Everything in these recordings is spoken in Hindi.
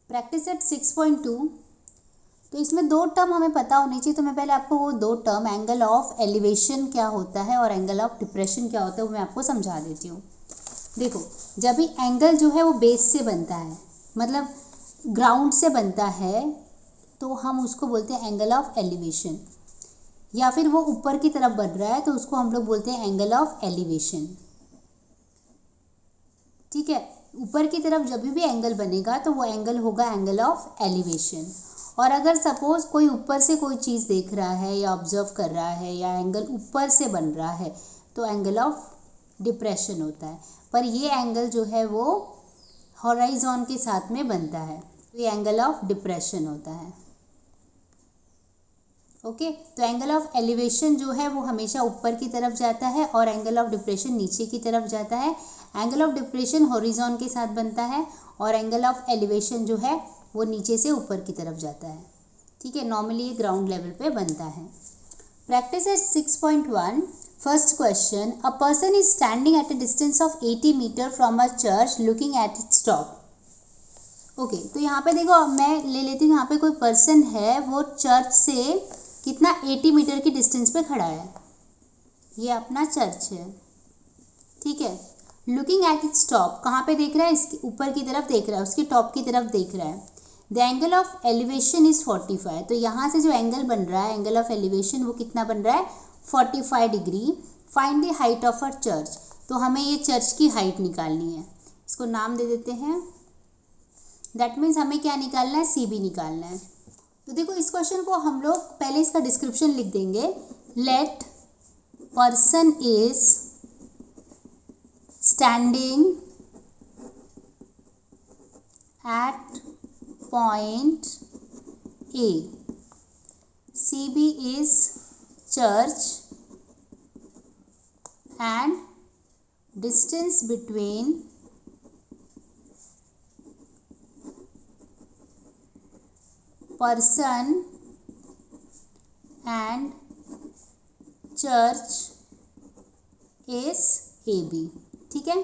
Practice set 6.2। तो इसमें दो टर्म हमें पता होनी चाहिए, तो मैं पहले आपको वो दो टर्म एंगल ऑफ एलिवेशन क्या होता है और एंगल ऑफ डिप्रेशन क्या होता है वो मैं आपको समझा देती हूँ। देखो, जब भी एंगल जो है वो बेस से बनता है, मतलब ग्राउंड से बनता है, तो हम उसको बोलते हैं एंगल ऑफ एलिवेशन, या फिर वो ऊपर की तरफ बन रहा है तो उसको हम लोग बोलते हैं एंगल ऑफ एलिवेशन। ठीक है, ऊपर की तरफ जब भी एंगल बनेगा तो वो एंगल होगा एंगल ऑफ एलिवेशन। और अगर सपोज कोई ऊपर से कोई चीज़ देख रहा है या ऑब्जर्व कर रहा है या एंगल ऊपर से बन रहा है तो एंगल ऑफ डिप्रेशन होता है। पर ये एंगल जो है वो हॉराइजॉन के साथ में बनता है, तो ये एंगल ऑफ डिप्रेशन होता है। ओके, तो एंगल ऑफ एलिवेशन जो है वो हमेशा ऊपर की तरफ जाता है और एंगल ऑफ डिप्रेशन नीचे की तरफ जाता है। एंगल ऑफ डिप्रेशन हॉरिजॉन के साथ बनता है और एंगल ऑफ एलिवेशन जो है वो नीचे से ऊपर की तरफ जाता है। ठीक है, नॉर्मली ये ग्राउंड लेवल पे बनता है। प्रैक्टिस है 6.1। First question, a person is standing at a distance of 80 metre from a church looking at its top. Okay, तो यहाँ पे देखो मैं ले लेती हूँ, यहाँ पे कोई पर्सन है वो चर्च से कितना 80 मीटर की डिस्टेंस पे खड़ा है, ये अपना चर्च है। ठीक है, लुकिंग एट इट्स टॉप, कहाँ पे देख रहा है, इसके ऊपर की तरफ देख रहा है, उसके टॉप की तरफ देख रहा है। The angle of elevation is 45, तो यहाँ से जो एंगल बन रहा है एंगल ऑफ एलिवेशन वो कितना बन रहा है 45 degree. Find the height of a church, तो हमें ये चर्च की हाइट निकालनी है, इसको नाम दे देते हैं। दैट मीन्स हमें क्या निकालना है, सी बी निकालना है। तो देखो इस क्वेश्चन को हम लोग पहले इसका डिस्क्रिप्शन लिख देंगे। Let person is standing at point A, C B is church and distance between person and church is A B. ठीक है,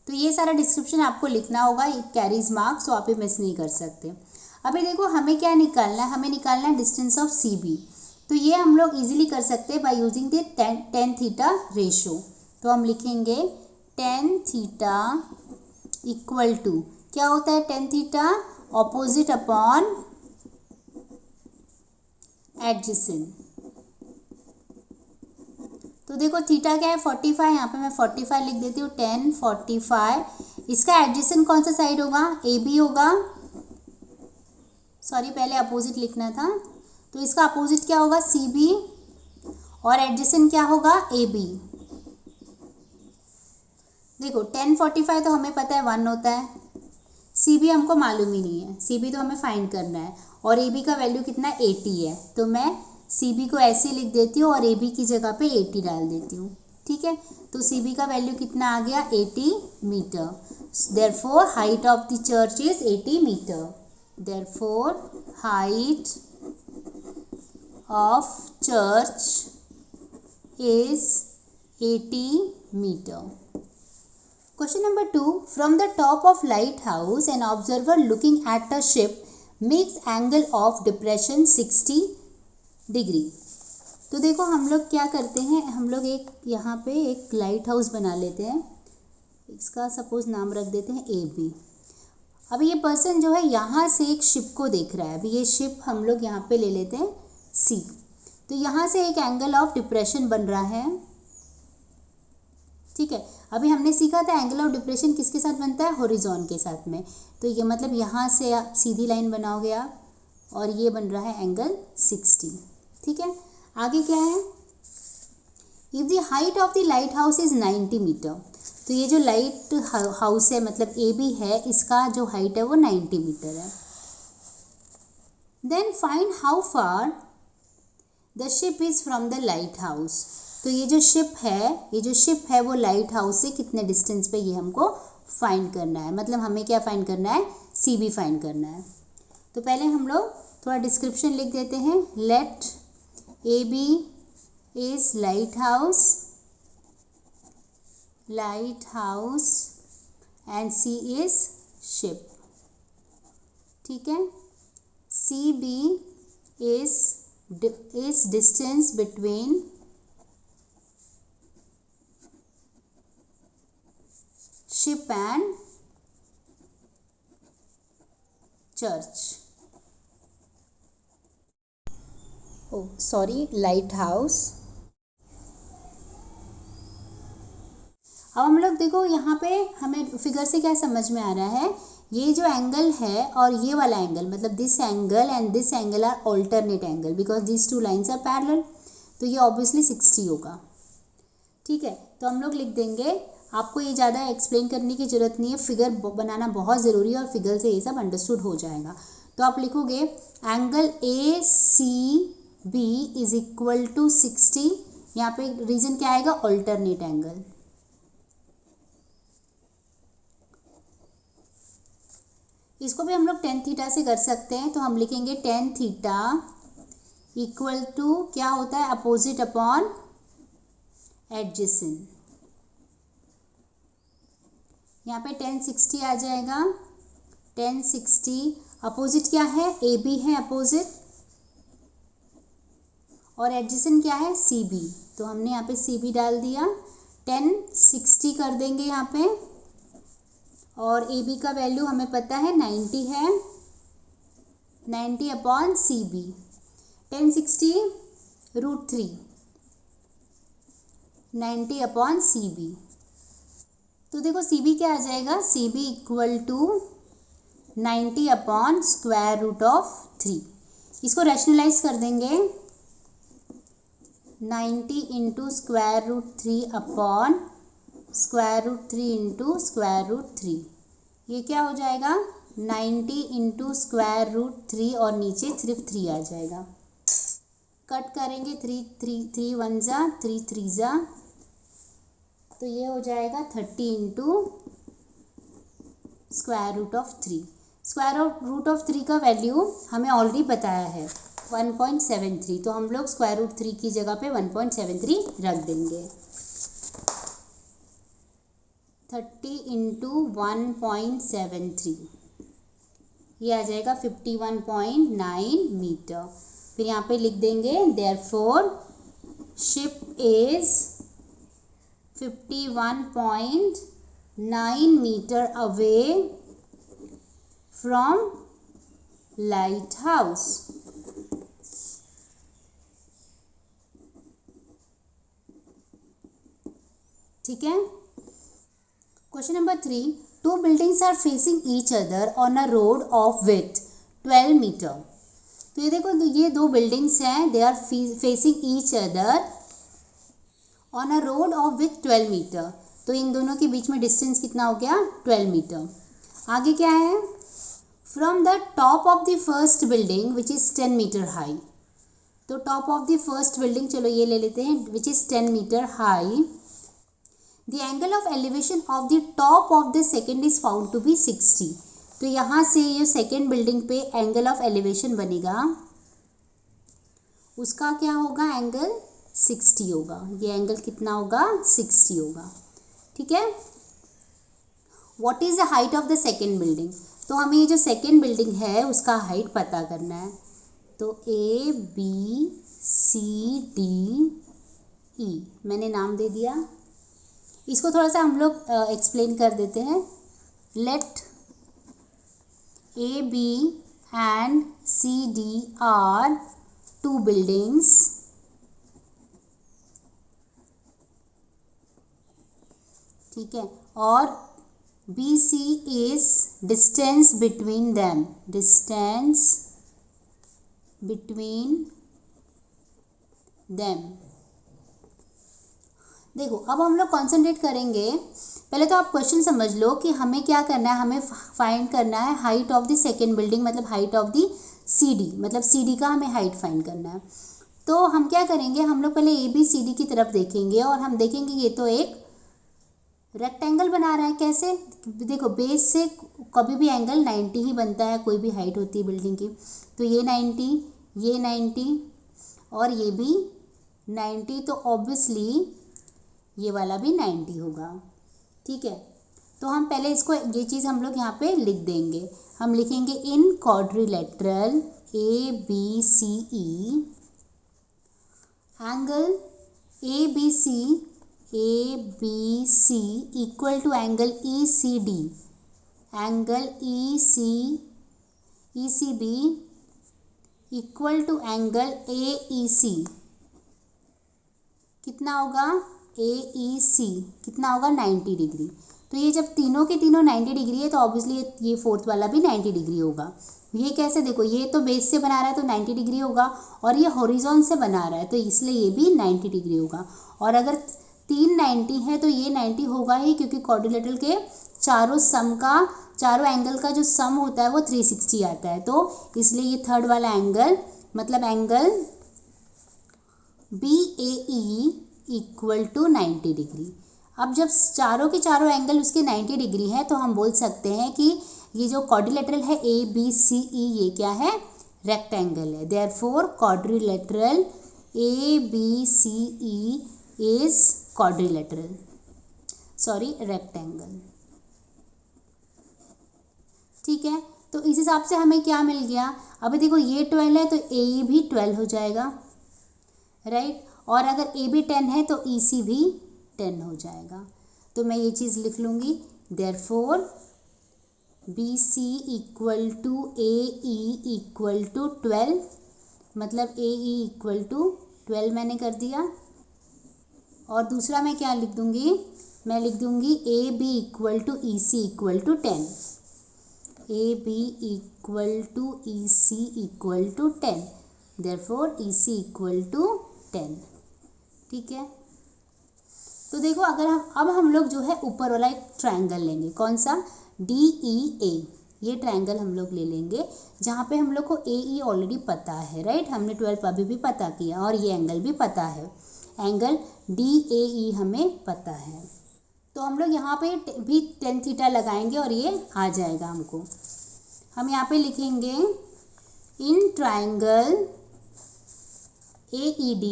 तो ये सारा डिस्क्रिप्शन आपको लिखना होगा, इट कैरीज मार्क्स, तो आप ये मिस नहीं कर सकते। अभी देखो हमें क्या निकालना है, हमें निकालना है डिस्टेंस ऑफ सी बी। तो ये हम लोग इजीली कर सकते हैं by using the tan theta ratio. तो हम लिखेंगे टेन थीटा इक्वल टू, क्या होता है tan theta, opposite upon adjacent. तो देखो थीटा क्या है 45, यहाँ पे मैं 45 लिख देती हूँ, 10 45। इसका एडजेसेंट कौन सा साइड होगा, ए बी होगा, सॉरी पहले अपोजिट लिखना था, तो इसका अपोजिट क्या होगा सी बी, और एडजेसेंट क्या होगा ए बी। देखो 10 45 तो हमें पता है 1 होता है, सी बी हमको मालूम ही नहीं है, सी बी तो हमें फाइंड करना है, और ए बी का वैल्यू कितना 80 है, तो मैं सी बी को ऐसे लिख देती हूँ और ए बी की जगह पे 80 डाल देती हूँ। ठीक है, तो सी बी का वैल्यू कितना आ गया 80 metre. Therefore height of the church is 80 metre. Therefore height of church is 80 metre. Question number 2. From the top of lighthouse, an observer looking at a ship makes angle of depression 60 degree. तो देखो हम लोग क्या करते हैं, हम लोग एक यहाँ पे एक लाइट हाउस बना लेते हैं, इसका सपोज नाम रख देते हैं ए बी। अभी ये पर्सन जो है यहाँ से एक शिप को देख रहा है, अभी ये शिप हम लोग यहाँ पे ले लेते हैं सी। तो यहाँ से एक एंगल ऑफ डिप्रेशन बन रहा है। ठीक है, अभी हमने सीखा था एंगल ऑफ डिप्रेशन किसके साथ बनता है, हॉरिजॉन के साथ में। तो ये मतलब यहाँ से आप सीधी लाइन बनाओगे आप, और ये बन रहा है एंगल 60। ठीक है, आगे क्या है, if the height of the lighthouse is 90 metre, तो ये जो लाइट हाउस है मतलब ए बी है, इसका जो हाइट है वो 90 मीटर है। Then find how far the ship is from the lighthouse, तो ये जो शिप है वो लाइट हाउस से कितने डिस्टेंस पे, ये हमको फाइंड करना है, मतलब हमें क्या फाइंड करना है, सी बी फाइंड करना है। तो पहले हम लोग थोड़ा डिस्क्रिप्शन लिख देते हैं। Let A B is lighthouse and C is ship. ठीक है। C B is distance between ship and church, lighthouse. अब हम लोग देखो यहाँ पे हमें फिगर से क्या समझ में आ रहा है, ये जो एंगल है और ये वाला एंगल, मतलब this angle and this angle are alternate angle because this two lines are parallel, तो ये ऑब्वियसली 60 होगा। ठीक है, तो हम लोग लिख देंगे, आपको ये ज़्यादा एक्सप्लेन करने की ज़रूरत नहीं है, फिगर बनाना बहुत ज़रूरी है और फिगर से ये सब अंडरस्टूड हो जाएगा। तो आप लिखोगे angle A C B is equal to 60, यहाँ पे रीजन क्या आएगा, ऑल्टरनेट एंगल। इसको भी हम लोग टेन थीटा से कर सकते हैं, तो हम लिखेंगे टेन थीटा इक्वल टू क्या होता है, अपोजिट अपॉन एडजेसेंट। यहाँ पे 1060 आ जाएगा, 1060 अपोजिट क्या है, ए बी है अपोजिट, और एडजेसेंट क्या है, सी बी, तो हमने यहाँ पे सी बी डाल दिया। 1060 कर देंगे यहाँ पे, और ए बी का वैल्यू हमें पता है 90 है, 90 upon C B, 1060 √3, 90 upon C B. तो देखो सी बी क्या आ जाएगा, C B equal to 90 upon √3। इसको रैशनलाइज कर देंगे, 90 इंटू √3 अपॉन √3 इंटू √3, ये क्या हो जाएगा, 90 इंटू √3 और नीचे सिर्फ 3 आ जाएगा। कट करेंगे, 3 1 जा, 3 3 जा, तो ये हो जाएगा 30 इंटू √3। √3 का वैल्यू हमें ऑलरेडी बताया है 1.73, तो हम लोग √3 की जगह पे 1.73 रख देंगे। 30 इंटू 1.73, ये आ जाएगा 51.9 मीटर। फिर यहाँ पे लिख देंगे therefore ship is 51.9 metre away from lighthouse. ठीक है। Question number 3, 2 buildings are facing each other on a road of width 12 metre. तो ये देखो, ये 2 बिल्डिंग्स हैं, they are facing each other on a road of with 12 metre. तो इन दोनों के बीच में डिस्टेंस कितना हो गया, 12 मीटर। आगे क्या है, from the top of the first building which is 10 metre high. तो top of the first building, चलो ये ले लेते हैं, which is 10 metre high, the angle of elevation of the top of the second is found to be 60। तो यहाँ से ये सेकेंड बिल्डिंग पे एंगल ऑफ एलिवेशन बनेगा, उसका क्या होगा, एंगल 60 होगा। ये एंगल कितना होगा, 60 होगा। ठीक है। What is the height of the second building, तो हमें ये जो सेकेंड बिल्डिंग है उसका हाइट पता करना है। तो A B C D E, मैंने नाम दे दिया। इसको थोड़ा सा हम लोग एक्सप्लेन कर देते हैं। Let A B and C D are 2 buildings ठीक है, और B C is distance between them, distance between them. देखो अब हम लोग कॉन्सेंट्रेट करेंगे, पहले तो आप क्वेश्चन समझ लो कि हमें क्या करना है, हमें फाइंड करना है height of the second building, मतलब height of the C D, मतलब सी डी का हमें हाइट फाइंड करना है। तो हम क्या करेंगे, हम लोग पहले ए बी सी डी की तरफ देखेंगे और हम देखेंगे ये तो एक रेक्टेंगल बना रहा है। कैसे, देखो बेस से कभी भी एंगल 90 ही बनता है, कोई भी हाइट होती है बिल्डिंग की। तो ये 90, ये 90 और ये भी 90, तो ऑब्वियसली ये वाला भी 90 होगा। ठीक है, तो हम पहले इसको ये चीज़ हम लोग यहाँ पे लिख देंगे। हम लिखेंगे in quadrilateral ABCE angle ABC equal to angle ECD, angle ECB equal to angle AEC। कितना होगा? AEC कितना होगा? 90 डिग्री। तो ये जब तीनों के तीनों 90 डिग्री है तो ऑब्वियसली ये फोर्थ वाला भी 90 डिग्री होगा। ये कैसे? देखो ये तो बेस से बना रहा है तो 90 डिग्री होगा, और ये हॉरिजॉन से बना रहा है तो इसलिए ये भी 90 डिग्री होगा। और अगर 3 90 है तो ये 90 होगा ही, क्योंकि क्वाड्रिलेटरल के चारों एंगल का जो सम होता है वो 360 आता है। तो इसलिए ये थर्ड वाला एंगल मतलब angle BAE equal to 90 degree. अब जब चारों के चारों एंगल उसके 90 डिग्री है तो हम बोल सकते हैं कि ये जो क्वाड्रिलेटरल है ABCE ये क्या है? रेक्टेंगल है। Therefore quadrilateral ABCE is rectangle. ठीक है, तो इस हिसाब से हमें क्या मिल गया? अभी देखो ये 12 है तो AE भी 12 हो जाएगा, राइट। और अगर AB 10 है तो EC भी 10 हो जाएगा। तो मैं ये चीज़ लिख लूँगी, therefore BC equal to AE equal to 12, मतलब AE इक्वल टू 12 मैंने कर दिया। और दूसरा मैं क्या लिख दूँगी? मैं लिख दूँगी AB equal to EC equal to 10, AB equal to EC equal to 10, therefore EC equal to 10। ठीक है, तो देखो अगर हम लोग जो है ऊपर वाला एक ट्रायंगल लेंगे, कौन सा? DEA। ये ट्रायंगल हम लोग ले लेंगे जहाँ पे हम लोग को AE ऑलरेडी पता है, राइट। हमने 12 अभी भी पता किया और ये एंगल भी पता है, एंगल DAE हमें पता है। तो हम लोग यहाँ पे भी tan थीटा लगाएंगे और ये आ जाएगा हमको। हम यहाँ पे लिखेंगे in triangle AED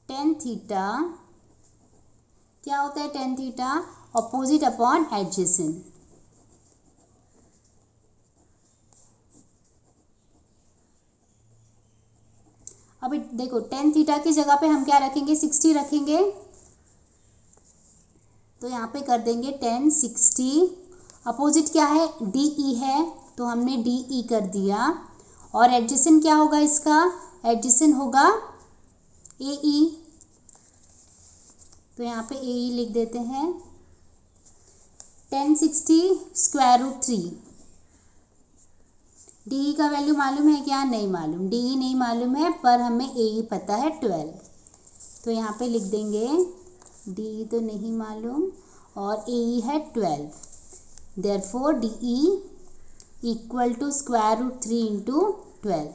tan theta क्या होता है? tan theta opposite upon adjacent. अभी देखो tan थीटा की जगह पे हम क्या रखेंगे? 60 रखेंगे, तो यहाँ पे कर देंगे tan 60। अपोजिट क्या है? DE है तो हमने DE कर दिया। और एडजेसेंट क्या होगा इसका? एडजेसेंट होगा AE, तो यहाँ पे AE लिख देते हैं। tan 60 square root 3। DE का वैल्यू मालूम है क्या? नहीं मालूम, DE नहीं मालूम है, पर हमें AE पता है 12, तो यहाँ पे लिख देंगे DE तो नहीं मालूम और AE है 12, therefore DE equal to square root 3 into 12।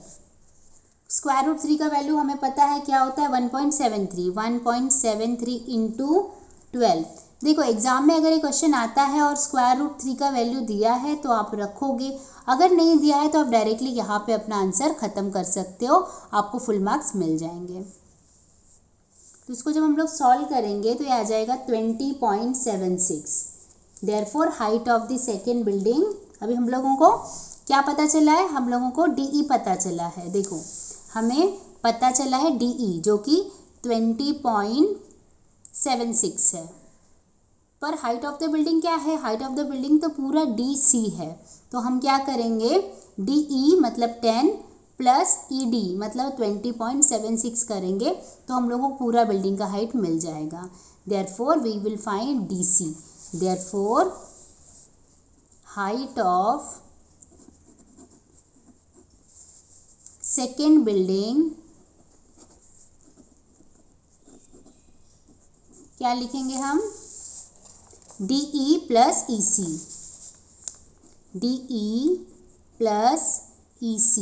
Square root 3 का वैल्यू हमें पता है क्या होता है? 1.73 इंटू 12। देखो एग्जाम में अगर ये क्वेश्चन आता है और स्क्वायर रूट 3 का वैल्यू दिया है तो आप रखोगे, अगर नहीं दिया है तो आप डायरेक्टली यहाँ पे अपना आंसर ख़त्म कर सकते हो, आपको फुल मार्क्स मिल जाएंगे। तो इसको जब हम लोग सॉल्व करेंगे तो ये आ जाएगा 20.76। Therefore height of the second building, अभी हम लोगों को क्या पता चला है? हम लोगों को DE पता चला है। देखो हमें पता चला है DE जो कि 20.76 है, पर हाइट ऑफ द बिल्डिंग क्या है? हाइट ऑफ द बिल्डिंग तो पूरा DC है, तो हम क्या करेंगे? DE मतलब 10 प्लस ED मतलब 20.76 करेंगे तो हम लोगों को पूरा बिल्डिंग का हाइट मिल जाएगा। Therefore we will find DC। Therefore height of second building क्या लिखेंगे हम? DE plus EC, DE plus EC।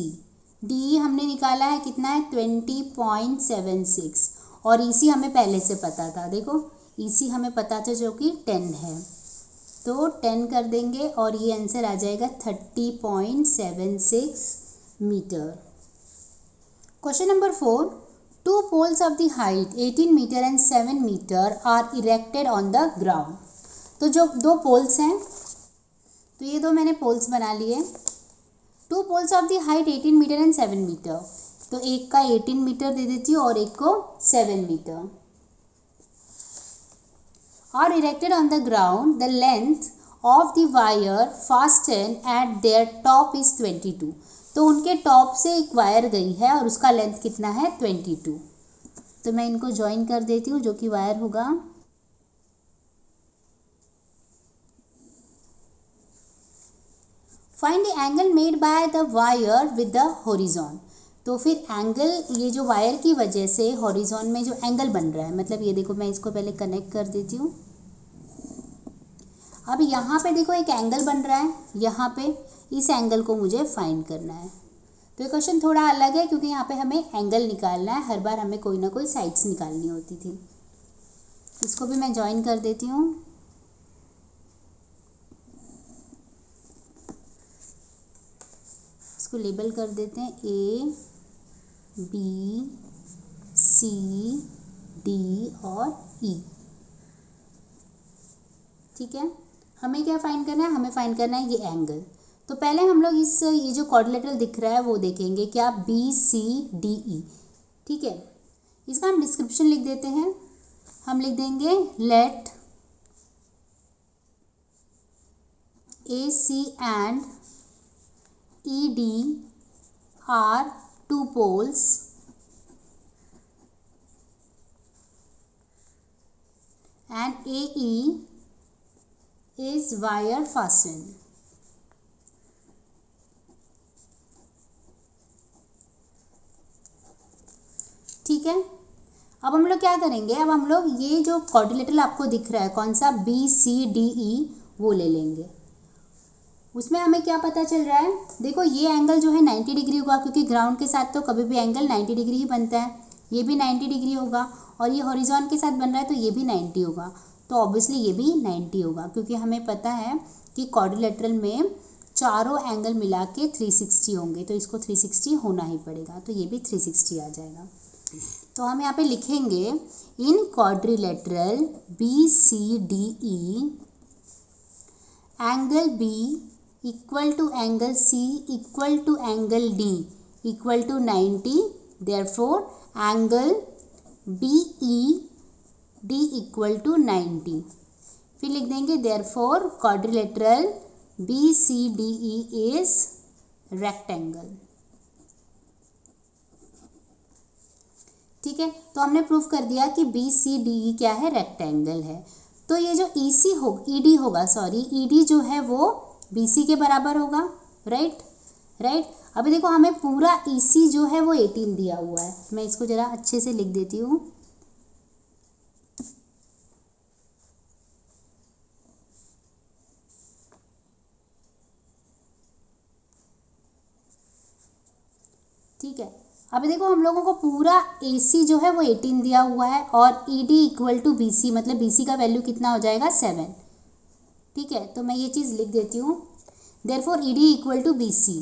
DE हमने निकाला है कितना है? 20.76 और EC हमें पहले से पता था। देखो EC हमें पता था जो कि 10 है, तो 10 कर देंगे और ये आंसर आ जाएगा 30.76 metre. Question number 4, 2 poles of the height 18 meter and 7 meter are erected on the ground. तो जो 2 पोल्स हैं, तो ये 2 मैंने पोल्स बना लिए. 2 poles of the height 18 meter and 7 meter. तो एक का 18 मीटर दे देती हूँ और एक को 7 metre. Are erected on the ground. The length of the wire fastened at their top is 22. तो उनके टॉप से एक वायर गई है और उसका लेंथ कितना है 22. तो मैं इनको ज्वाइन कर देती हूँ, जो कि वायर होगा. Find the angle made by the wire with the horizon. तो फिर एंगल, ये जो वायर की वजह से हॉरिजॉन में जो एंगल बन रहा है, मतलब ये देखो, मैं इसको पहले कनेक्ट कर देती हूँ. अब यहाँ पे देखो एक एंगल बन रहा है, यहाँ पे इस एंगल को मुझे फाइंड करना है. तो ये क्वेश्चन थोड़ा अलग है क्योंकि यहाँ पे हमें एंगल निकालना है. हर बार हमें कोई ना कोई साइड्स निकालनी होती थी. इसको भी मैं ज्वाइन कर देती हूँ. इसको लेबल कर देते हैं A, B, C, D और E. ठीक है. हमें क्या फाइंड करना है? हमें फाइंड करना है ये एंगल. तो पहले हम लोग ये जो क्वाड्रिलेटरल दिख रहा है वो देखेंगे, क्या BCDE. ठीक है. इसका हम डिस्क्रिप्शन लिख देते हैं. हम लिख देंगे let AC and ED are 2 poles and AE is wire fastened. ठीक है. अब हम लोग क्या करेंगे? अब हम लोग ये जो क्वाड्रिलेटरल आपको दिख रहा है, कौन सा BCDE, वो ले लेंगे. उसमें हमें क्या पता चल रहा है? देखो ये एंगल जो है 90 डिग्री होगा, क्योंकि ग्राउंड के साथ तो कभी भी एंगल 90 डिग्री ही बनता है. ये भी 90 डिग्री होगा और ये हॉरिजॉन के साथ बन रहा है तो ये भी 90 होगा. तो ऑब्वियसली ये भी 90 होगा, क्योंकि हमें पता है कि क्वाड्रिलेटरल में चारों एंगल मिला के 360 होंगे, तो इसको 360 होना ही पड़ेगा. तो ये भी 360 आ जाएगा. तो हम यहाँ पे लिखेंगे in quadrilateral BCDE angle B equal to angle C equal to angle D equal to 90. Therefore angle BED equal to 90. फिर लिख देंगे therefore quadrilateral BCDE is rectangle. ठीक है. तो हमने प्रूफ कर दिया कि BCDE क्या है? रेक्टेंगल है. तो ये जो ED होगा, ED जो है वो BC के बराबर होगा. राइट. अभी देखो हमें पूरा EC जो है वो 18 दिया हुआ है. मैं इसको जरा अच्छे से लिख देती हूँ. ठीक है. अभी देखो हम लोगों को पूरा AC जो है वो 18 दिया हुआ है और ED इक्वल टू BC, मतलब BC का वैल्यू कितना हो जाएगा? 7. ठीक है. तो मैं ये चीज़ लिख देती हूँ. Therefore ED equal to BC.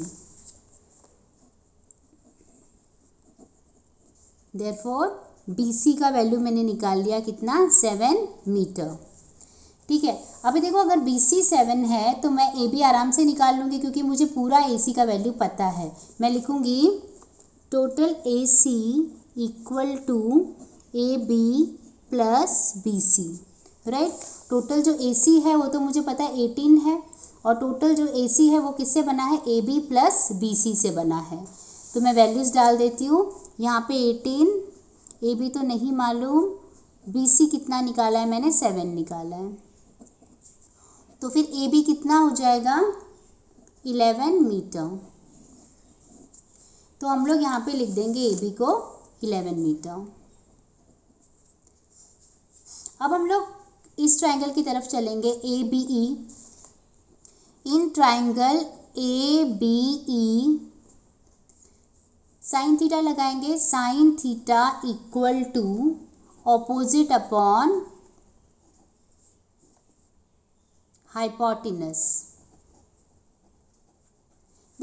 Therefore BC का वैल्यू मैंने निकाल लिया, कितना? 7 मीटर. ठीक है. अभी देखो अगर BC 7 है तो मैं AB आराम से निकाल लूँगी, क्योंकि मुझे पूरा AC का वैल्यू पता है. मैं लिखूँगी total AC equal to AB plus BC. Right. Total जो AC है वो तो मुझे पता है 18 है, और टोटल जो AC है वो किससे बना है? AB प्लस BC से बना है. तो मैं वैल्यूज़ डाल देती हूँ. यहाँ पे 18, AB तो नहीं मालूम, BC कितना निकाला है मैंने? 7 निकाला है. तो फिर AB कितना हो जाएगा? 11 मीटर. तो हम लोग यहाँ पे लिख देंगे AB को 11 मीटर. अब हम लोग इस ट्रायंगल की तरफ चलेंगे ABE. In triangle ABE sine theta लगाएंगे. Sine theta equal to opposite upon hypotenuse.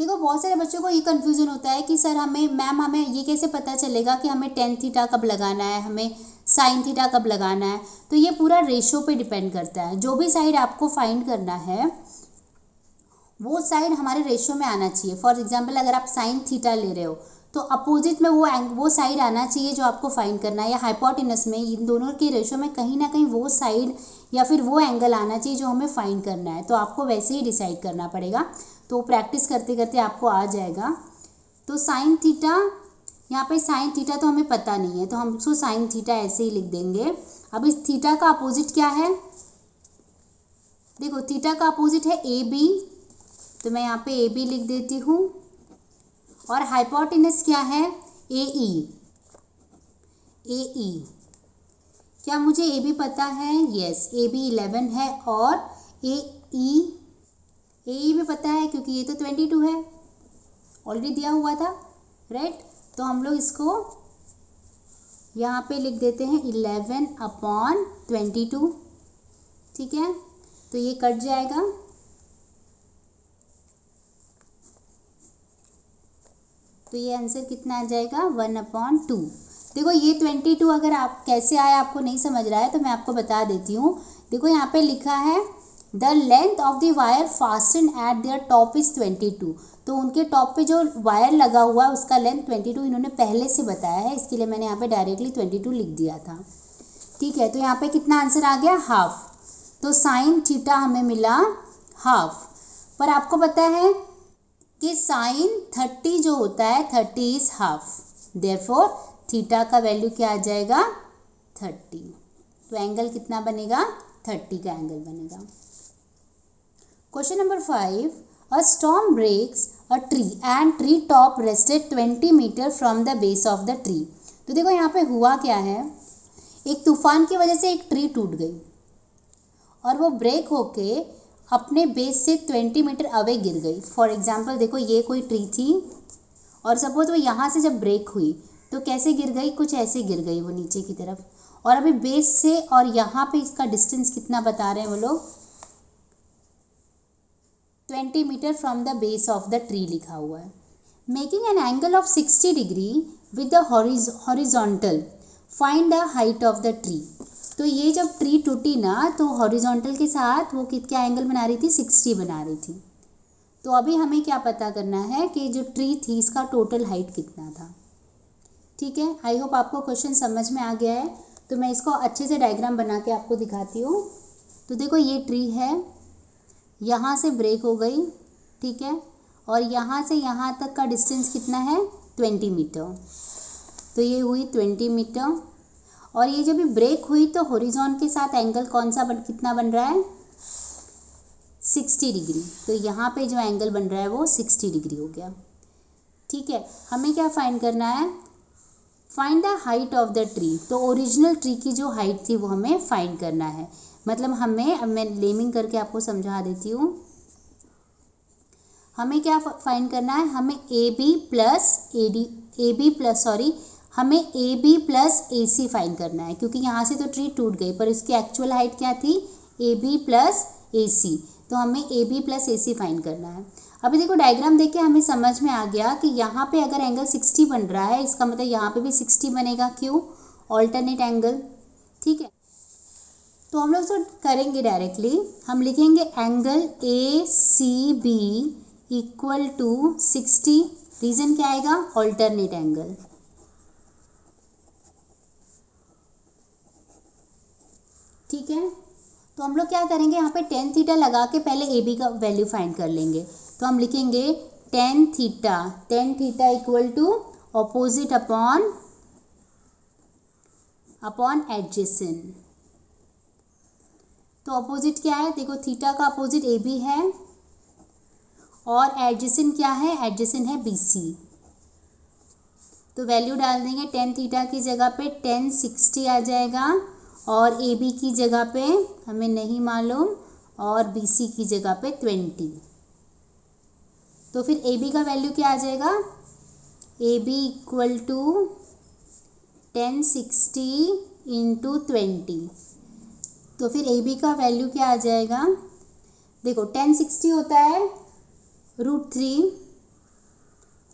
देखो बहुत सारे बच्चों को ये कन्फ्यूज़न होता है कि सर हमें ये कैसे पता चलेगा कि हमें टेन थीटा कब लगाना है, हमें साइन थीटा कब लगाना है। तो ये पूरा रेशो पे डिपेंड करता है। जो भी साइड आपको फाइंड करना है वो साइड हमारे रेशो में आना चाहिए। फॉर एग्जाम्पल अगर आप साइन थीटा ले रहे हो तो अपोजिट में वो साइड आना चाहिए जो आपको फाइंड करना है, या हाइपोटेनस में, इन दोनों के रेशो में कहीं ना कहीं वो साइड या फिर वो एंगल आना चाहिए जो हमें फाइंड करना है। तो आपको वैसे ही डिसाइड करना पड़ेगा। तो प्रैक्टिस करते करते आपको आ जाएगा। तो साइन थीटा, यहाँ पे साइन थीटा तो हमें पता नहीं है तो हम उसको साइन थीटा ऐसे ही लिख देंगे। अब इस थीटा का अपोजिट क्या है, देखो थीटा का अपोजिट है ए बी, तो मैं यहाँ पे ए बी लिख देती हूँ। और हाइपोटेनस क्या है, ए ई। क्या मुझे ए बी पता है, यस ए बी 11 है और ए ई भी पता है क्योंकि ये तो 22 है, ऑलरेडी दिया हुआ था, राइट। तो हम लोग इसको यहाँ पे लिख देते हैं 11/22, ठीक है। तो ये कट जाएगा, तो ये आंसर कितना आ जाएगा 1/2। देखो ये 22 अगर आप कैसे आया आपको नहीं समझ रहा है तो मैं आपको बता देती हूँ। देखो यहाँ पे लिखा है the length of the wire fasten eight there top is 22। तो उनके टॉप पे जो वायर लगा हुआ है उसका लेंथ 22 इन्होंने पहले से बताया है, इसके लिए मैंने यहाँ पे डायरेक्टली 22 लिख दिया था, ठीक है। तो यहाँ पे कितना आंसर आ गया, हाफ। तो साइन थीटा हमें मिला हाफ। पर आपको पता है कि साइन 30 जो होता है 30 इज हाफ, देयरफॉर थीटा का वैल्यू क्या आ जाएगा 30। तो एंगल कितना बनेगा 30 का एंगल बनेगा। Question number 5, a storm breaks a tree and tree top rested 20 metre from the base of the tree. तो देखो यहाँ पे हुआ क्या है, एक तूफान की वजह से एक ट्री टूट गई और वो ब्रेक होके अपने बेस से 20 मीटर अवे गिर गई। फॉर एग्जाम्पल देखो ये कोई ट्री थी और सपोज वो यहाँ से जब ब्रेक हुई तो कैसे गिर गई, कुछ ऐसे गिर गई वो नीचे की तरफ। और अभी बेस से और यहाँ पे इसका डिस्टेंस कितना बता रहे हैं वो लोग, 20 metre from the base of the tree लिखा हुआ है। Making an angle of 60 degree with the horizontal, find the height of the tree. तो ये जब ट्री टूटी ना तो हॉरिजॉन्टल के साथ वो क्या एंगल बना रही थी, 60 बना रही थी। तो अभी हमें क्या पता करना है कि जो ट्री थी इसका टोटल हाइट कितना था, ठीक है। आई होप आपको क्वेश्चन समझ में आ गया है। तो मैं इसको अच्छे से डायग्राम बना के आपको दिखाती हूँ। तो देखो ये ट्री है, यहाँ से ब्रेक हो गई, ठीक है, और यहाँ से यहाँ तक का डिस्टेंस कितना है 20 मीटर। तो ये हुई 20 मीटर। और ये जब भी ब्रेक हुई तो हॉरिजॉन के साथ एंगल कौन सा कितना बन रहा है 60 डिग्री। तो यहाँ पे जो एंगल बन रहा है वो 60 डिग्री हो गया, ठीक है। हमें क्या फाइंड करना है, find the height of the tree. तो ओरिजिनल ट्री की जो हाइट थी वो हमें फाइंड करना है। मतलब अब मैं लेमिंग करके आपको समझा देती हूँ। हमें क्या फाइंड करना है, हमें A B plus A C find करना है, क्योंकि यहाँ से तो ट्री टूट गई पर इसकी एक्चुअल हाइट क्या थी ए बी प्लस ए सी। तो हमें A B plus A C find करना है। अभी देखो डायग्राम देख के हमें समझ में आ गया कि यहाँ पे अगर एंगल 60 बन रहा है इसका मतलब यहाँ पे भी 60 बनेगा, क्यों, ऑल्टरनेट एंगल, ठीक है। तो हम लोग तो करेंगे डायरेक्टली, हम लिखेंगे angle A C B equal to 60। Reason क्या आएगा, ऑल्टरनेट एंगल, ठीक है। तो हम लोग क्या करेंगे, यहाँ पे टेन थीटा लगा के पहले ए बी का वैल्यू फाइंड कर लेंगे। तो हम लिखेंगे tan theta equal to opposite upon adjacent. तो ऑपोजिट क्या है, देखो थीटा का अपोजिट ए बी है और एडजेसेंट क्या है, एडजेसेंट है बी सी। तो वैल्यू डाल देंगे, टेन थीटा की जगह पे 1060 आ जाएगा और ए बी की जगह पे हमें नहीं मालूम और बी सी की जगह पे 20। तो फिर ए बी का वैल्यू क्या आ जाएगा, A B equal to 1060 into 20। तो फिर ए बी का वैल्यू क्या आ जाएगा, देखो 1060 होता है √3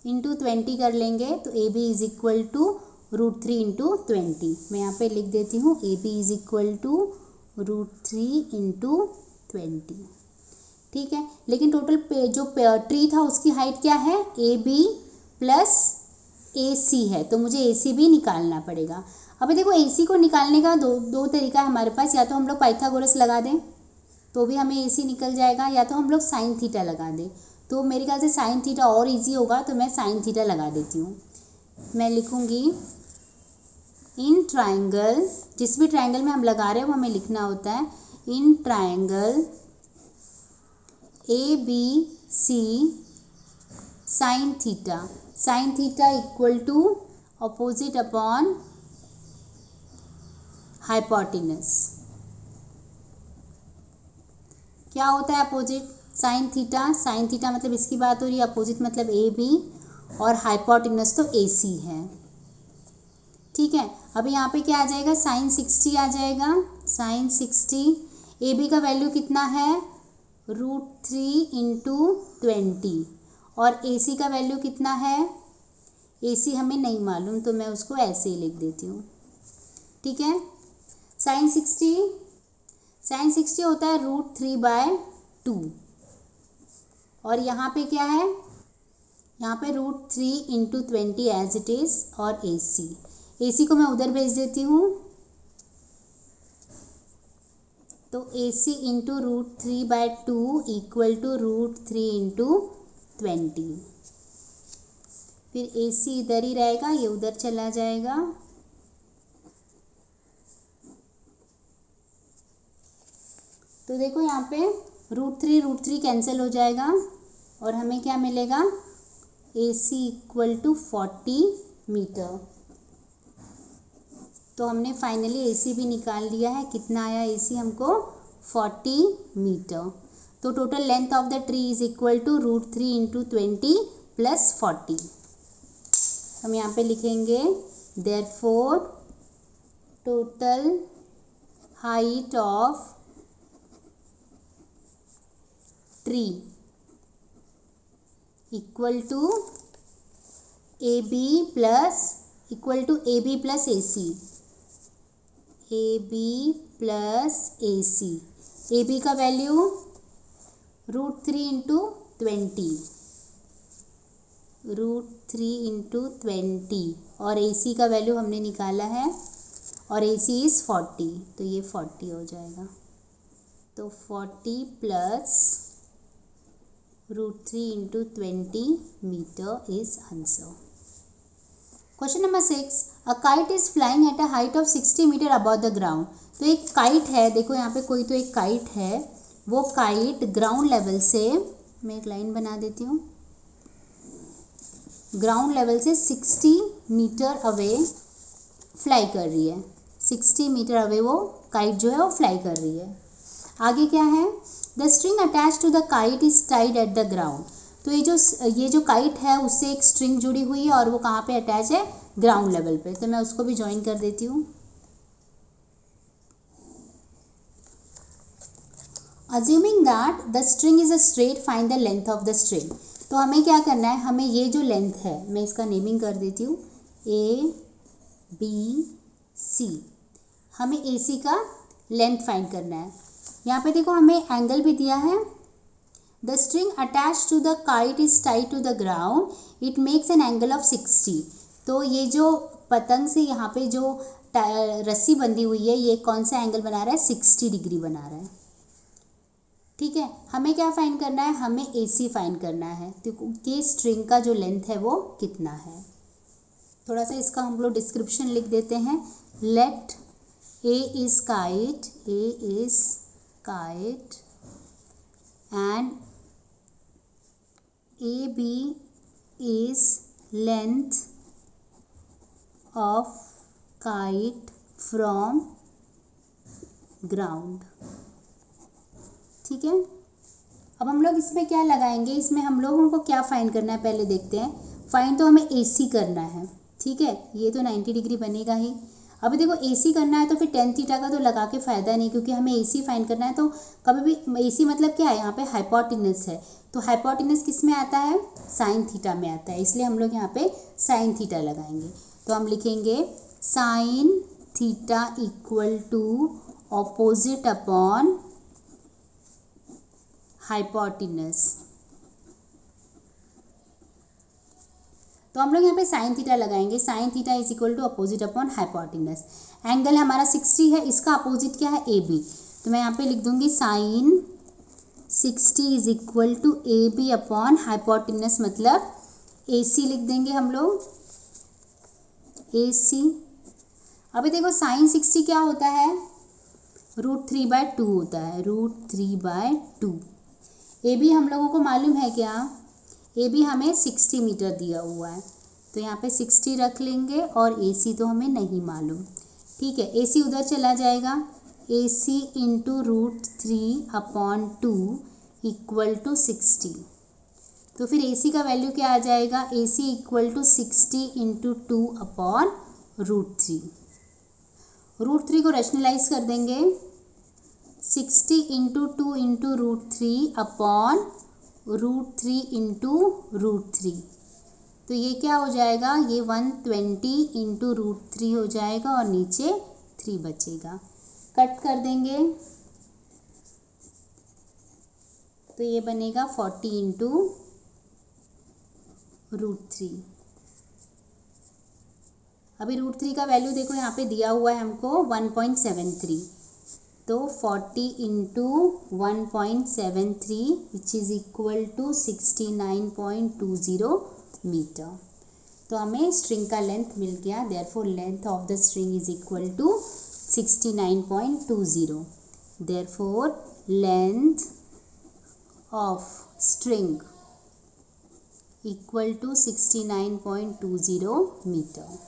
इंटू 20 कर लेंगे तो A B is equal to √3 into 20। मैं यहाँ पे लिख देती हूँ A B is equal to √3 into 20। ठीक है, लेकिन टोटल जो ट्री था उसकी हाइट क्या है, ए बी प्लस ए सी है, तो मुझे ए सी भी निकालना पड़ेगा। अभी देखो ए सी को निकालने का दो तरीका है हमारे पास, या तो हम लोग पाइथागोरस लगा दें तो भी हमें ए सी निकल जाएगा, या तो हम लोग साइन थीटा लगा दें। तो मेरे ख्याल से साइन थीटा और इजी होगा, तो मैं साइन थीटा लगा देती हूँ। मैं लिखूँगी इन ट्राइंगल, जिस भी ट्राइंगल में हम लगा रहे हैं वो हमें लिखना होता है, in triangle A B C sine theta equal to opposite upon hypotenuse. क्या होता है अपोजिट, साइन थीटा मतलब इसकी बात हो रही है, अपोजिट मतलब ए बी, और हाइपोटेनस तो ए सी है। ठीक है, अभी यहाँ पे क्या आ जाएगा, साइन 60 आ जाएगा, साइन 60। ए बी का वैल्यू कितना है, √3 इंटू 20, और ए सी का वैल्यू कितना है, ए सी हमें नहीं मालूम, तो मैं उसको ऐसे ही लिख देती हूँ। ठीक है, साइन 60 होता है √3/2, और यहाँ पे क्या है, यहाँ पे √3 इंटू 20 एज इट इज़, और ए सी को मैं उधर भेज देती हूँ, तो ए सी इंटू √3/2 इक्वल टू √3 इंटू 20। फिर ए सी इधर ही रहेगा, ये उधर चला जाएगा, तो देखो यहाँ पे √3 कैंसिल हो जाएगा, और हमें क्या मिलेगा, ए सी इक्वल टू 40 मीटर। तो हमने फाइनली ए सी भी निकाल लिया है, कितना आया ए सी हमको, 40 मीटर। तो total length of the tree is equal to √3 into 20 plus 40। हम यहाँ पे लिखेंगे therefore total height of tree equal to A B plus A C, A B plus A C. A B का वैल्यू √3 इंटू 20, और ए सी का वैल्यू हमने निकाला है, और ए सी इज़ 40, तो ये 40 हो जाएगा। तो 40 plus √3 into 20 metre is answer. Question number 6, a kite is flying at a height of 60 metre above the ground. तो एक काइट है, देखो यहाँ पे कोई तो एक काइट है, वो काइट ग्राउंड लेवल से, मैं एक लाइन बना देती हूँ, ग्राउंड लेवल से 60 मीटर अवे फ्लाई कर रही है, 60 मीटर अवे वो काइट जो है वो फ्लाई कर रही है। आगे क्या है, the string attach to the kite is tied at the ground. तो ये जो काइट है उससे एक स्ट्रिंग जुड़ी हुई है, और वो कहाँ पे अटैच है, ग्राउंड लेवल पे। तो मैं उसको भी ज्वाइन कर देती हूँ। Assuming that the string is a straight, find the length of the string. तो हमें क्या करना है, हमें ये जो लेंथ है, मैं इसका नेमिंग कर देती हूँ, ए बी सी, हमें ए सी का लेंथ फाइंड करना है। यहाँ पे देखो हमें एंगल भी दिया है, the string attach to the kite is tied to the ground, it makes an angle of 60। तो ये जो पतंग से यहाँ पे जो रस्सी बंधी हुई है, ये कौन सा एंगल बना रहा है, 60 डिग्री बना रहा है। ठीक है, हमें क्या फाइंड करना है, हमें ए सी फाइंड करना है, कि स्ट्रिंग का जो लेंथ है वो कितना है। थोड़ा सा इसका हम लोग डिस्क्रिप्शन लिख देते हैं। Let A is kite, and A B is length of kite from ground. ठीक है, अब हम लोग इसमें क्या लगाएंगे, इसमें हम लोगों को क्या फाइंड करना है पहले देखते हैं। फाइंड तो हमें ए सी करना है, ठीक है, ये तो 90 डिग्री बनेगा ही। अभी देखो AC करना है तो फिर टेन थीटा का तो लगा के फ़ायदा नहीं, क्योंकि हमें AC फाइंड करना है। तो कभी भी AC मतलब क्या है, यहाँ पे हाइपोटेनस है, तो हाइपोटेनस किस में आता है, साइन थीटा में आता है, इसलिए हम लोग यहाँ पे साइन थीटा लगाएंगे। तो हम लिखेंगे sine theta equal to opposite upon hypotenuse. तो हम लोग यहाँ पे साइन थीटा लगाएंगे, sine theta is equal to opposite upon hypotenuse. Angle हमारा 60 है, इसका अपोजिट क्या है, AB। तो मैं यहाँ पे लिख दूंगी sine 60 is equal to AB upon hypotenuse, मतलब AC लिख देंगे हम लोग, AC। अभी देखो साइन 60 क्या होता है, √3/2 होता है, √3/2। AB हम लोगों को मालूम है क्या, AB हमें 60 मीटर दिया हुआ है, तो यहाँ पे 60 रख लेंगे, और AC तो हमें नहीं मालूम। ठीक है, AC उधर चला जाएगा, AC इंटू √3/2 इक्वल टू 60। तो फिर AC का वैल्यू क्या आ जाएगा, AC equal to 60 into 2 upon √3। √3 को रैशनलाइज कर देंगे, 60 इंटू 2 इंटू √3 अपॉन √3 इंटू √3। तो ये क्या हो जाएगा, ये 120 इंटू √3 हो जाएगा, और नीचे 3 बचेगा, कट कर देंगे, तो ये बनेगा 40 इंटू √3। अभी √3 का वैल्यू देखो यहाँ पे दिया हुआ है हमको 1.73, तो 40 into 1.73 which is equal to 69.20 metre. तो हमें स्ट्रिंग का लेंथ मिल गया, therefore length of the string is equal to 69.20। Therefore length of string equal to 69.20 metre.